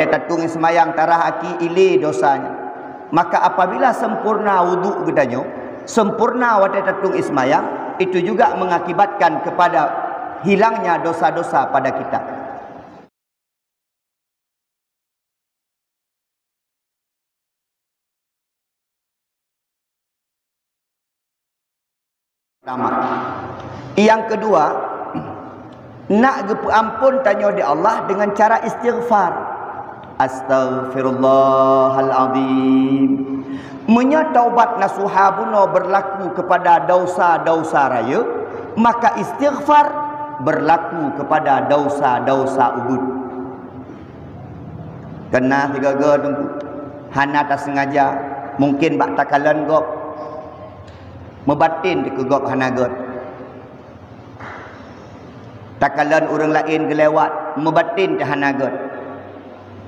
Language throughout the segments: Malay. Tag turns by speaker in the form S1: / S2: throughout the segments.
S1: tatung semayang tarah aki ili dosanya. Maka apabila sempurna wuduk gedanyo, sempurna wate tatung ismayang, itu juga mengakibatkan kepada hilangnya dosa-dosa pada kita. Yang kedua, nak ampun tanya di Allah dengan cara istighfar. Astaghfirullahalazim. Menya taubat nasuha buno berlaku kepada dosa-dosa raya, maka istighfar berlaku kepada dosa-dosa ubud. Kena tiga-tiga tunggu. Hana tak sengaja, mungkin bak takalan gop mebatin di kegop hana god. Takalan orang lain gelewat mebatin di hana god.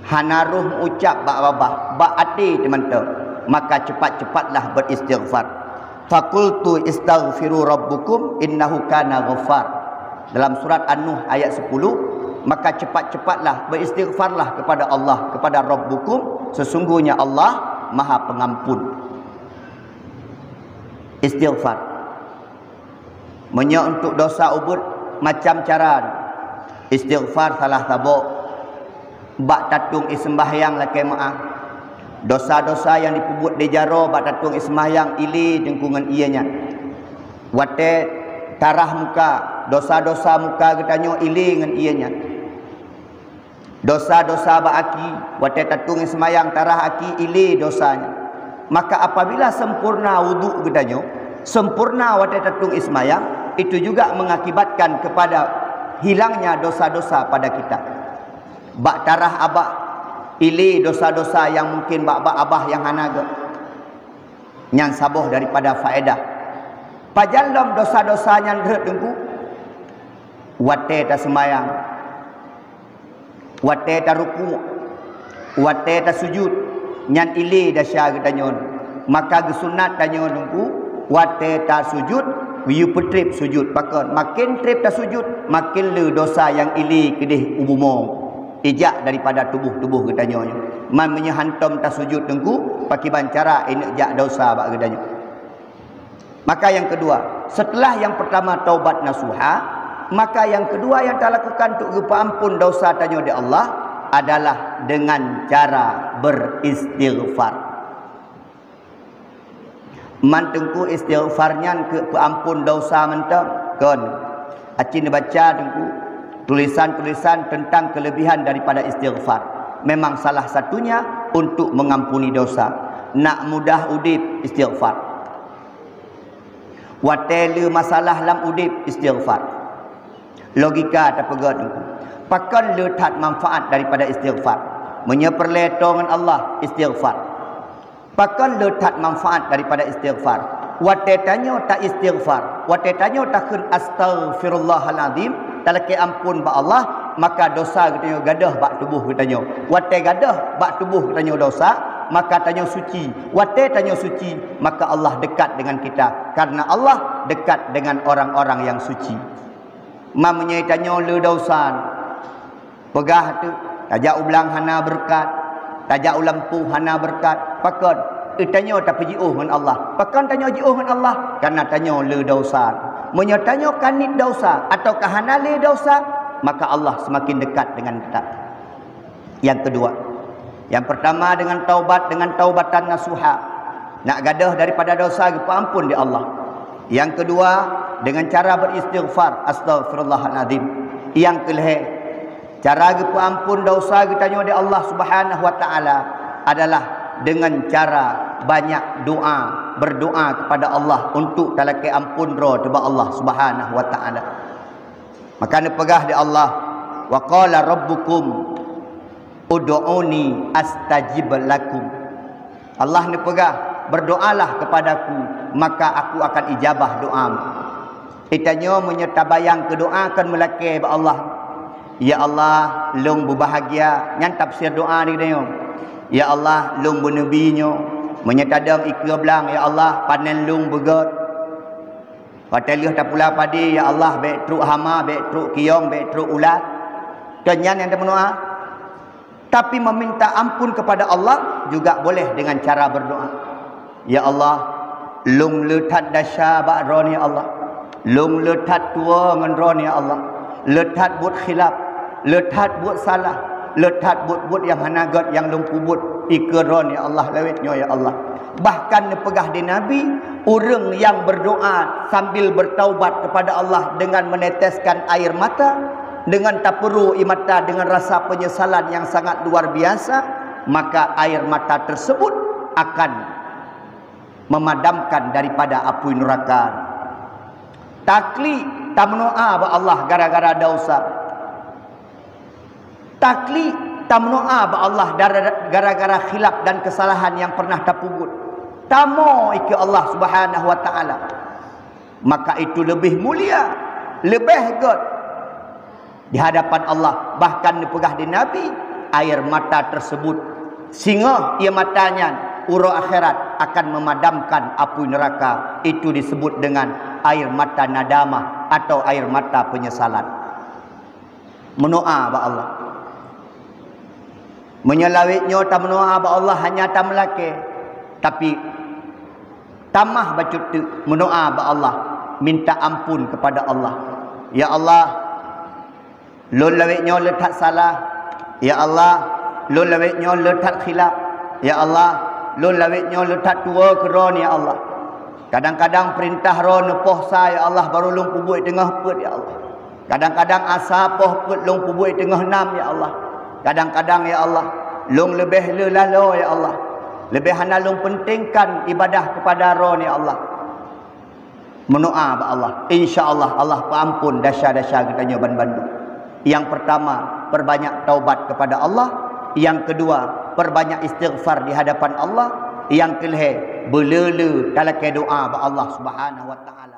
S1: Hana ruh ucap bak babah, bak hati teman-teman, maka cepat-cepatlah beristighfar. Faqultu istaghfiru rabbukum innahu kana ghaffar. Dalam surat An-Nuh ayat 10, maka cepat-cepatlah beristighfarlah kepada Allah, kepada Rabbukum, sesungguhnya Allah Maha Pengampun. Istighfar. Menya untuk dosa ubud macam cara. Istighfar salah tabuk. Bak tatung ismbahyang lakai maaf. Dosa-dosa yang diperbuat di jaro bak tatung ismbahyang ili dengkungan ianya. Wate tarah muka, dosa-dosa muka getanyo ili dengan ianya. Dosa-dosa bak aki, wate tatung ismbahyang tarah aki ili dosanya. Maka apabila sempurna wuduk getanyo, sempurna wate tatung ismbahyang, itu juga mengakibatkan kepada hilangnya dosa-dosa pada kita. Bak tarah abah ili dosa-dosa yang mungkin bak abah yang hanaga yang saboh daripada faedah. Pajalom dosa-dosa yang deret tengku wate ta semayang, wate ta ruku, wate ta sujud nyan ili dasya getanyon. Maka gesunat tanyo tengku wate ta sujud wiu petrip sujud pakon makin trip ta sujud makin le dosa yang ili kedih umumo ijak daripada tubuh-tubuh getanyo. Man menyehantam ta sujud tengku paki bancara ini jak dosa bak getanyo. Maka yang kedua, setelah yang pertama taubat nasuha, maka yang kedua yang kita lakukan untuk ampun dosa tanyo di Allah adalah dengan cara beristighfar. Man tengku istighfarnya ke ampun dosa mentang kon. Acin baca tengku tulisan-tulisan tentang kelebihan daripada istighfar. Memang salah satunya untuk mengampuni dosa. Nak mudah udip istighfar. Watele masalah lam udip istighfar. Logika tak pegat. Pakan letak manfaat daripada istighfar. Menyeperletong dengan Allah istighfar. Pakan letak manfaat daripada istighfar. Wate tanyo tak istighfar, wate tanyo takun astaghfirullahalazim, talaki ampun ba Allah, maka dosa getanyo gadah bak tubuh getanyo. Wate gadah bak tubuh getanyo dosa, maka tanyo suci. Wate tanyo suci, maka Allah dekat dengan kita, karena Allah dekat dengan orang-orang yang suci. Mamnya tanyo le dosa. Pegah tu, tajak ulang hana berkat, tajak ulampu hana berkat, pakon tanyo tak perjiuh dengan Allah. Pakan tanyo jiuh dengan Allah karena tanyo le dosa. Menyo tanyo kanit dosa atau kahana le dosa, maka Allah semakin dekat dengan kita. Yang kedua, yang pertama dengan taubatan nasuha, nak gadah daripada dosa ampun di Allah. Yang kedua dengan cara beristighfar, astaghfirullahalazim. Yang kelih, cara ampun dosa getanyo di Allah Subhanahu wa taala adalah dengan cara banyak doa, berdoa kepada Allah untuk talaki ampun ro teba Allah Subhanahu wa taala. Maka ni pegah di Allah, wa qala rabbukum ud'uni astajib lakum. Allah ni pegah, berdoalah kepadaku maka aku akan ijabah doamu. Itanyo menyertabayang ke doa akan melaki ba Allah. Ya Allah, long berbahagia nyan tafsir doa ni dia. Ya Allah, long benebinyo menyetadang ikra belang. Ya Allah, panen long begot. Patalih tak pula padi. Ya Allah, baik truk hama, baik truk kiong, baik truk ulat. Kenyan yang dia menua. Tapi meminta ampun kepada Allah juga boleh dengan cara berdoa. Ya Allah, lung letat dasya ba'ron ya Allah. Lung letat tua ngan ron ya Allah. Letat buat khilaf, letat buat salah, letat buat yang hanagat yang lung kubut ikeron ya Allah lawitnya ya Allah. Bahkan pegah di Nabi, orang yang berdoa sambil bertaubat kepada Allah dengan meneteskan air mata, dengan tapuru imata, dengan rasa penyesalan yang sangat luar biasa, maka air mata tersebut akan memadamkan daripada api neraka. Takli tamnoa ba Allah gara-gara dosa. Takli tamnoa ba Allah gara-gara khilaf dan kesalahan yang pernah tapubut. Tamo iki Allah Subhanahu wa taala. Maka itu lebih mulia, lebih good di hadapan Allah. Bahkan dipegah di Nabi, air mata tersebut sehingga ia matanya uro akhirat akan memadamkan api neraka. Itu disebut dengan air mata nadamah atau air mata penyesalan. Menoa ba Allah. Menyelawitnya tak menoa ba Allah hanya tak melake. Tapi tamah bacut tu menoa ba Allah, minta ampun kepada Allah. Ya Allah, lun lawitnya letak salah. Ya Allah, lun lawitnya letak khilaf. Ya Allah, lun lawitnya letak tua keron ya Allah. Kadang-kadang perintah ro nepoh sa ya Allah baru lung pubui tengah put ya Allah. Kadang-kadang asa poh put lung pubui tengah nam ya Allah. Kadang-kadang ya Allah lung lebih lelalo ya Allah. Lebih hana lung pentingkan ibadah kepada ro ya Allah. Menoa ba Allah. Insya-Allah Allah ampun dosa-dosa kita nyoban bandu. Yang pertama, perbanyak taubat kepada Allah. Yang kedua, perbanyak istighfar di hadapan Allah. Yang kelih, belele kalau ke doa ba Allah Subhanahu wa taala.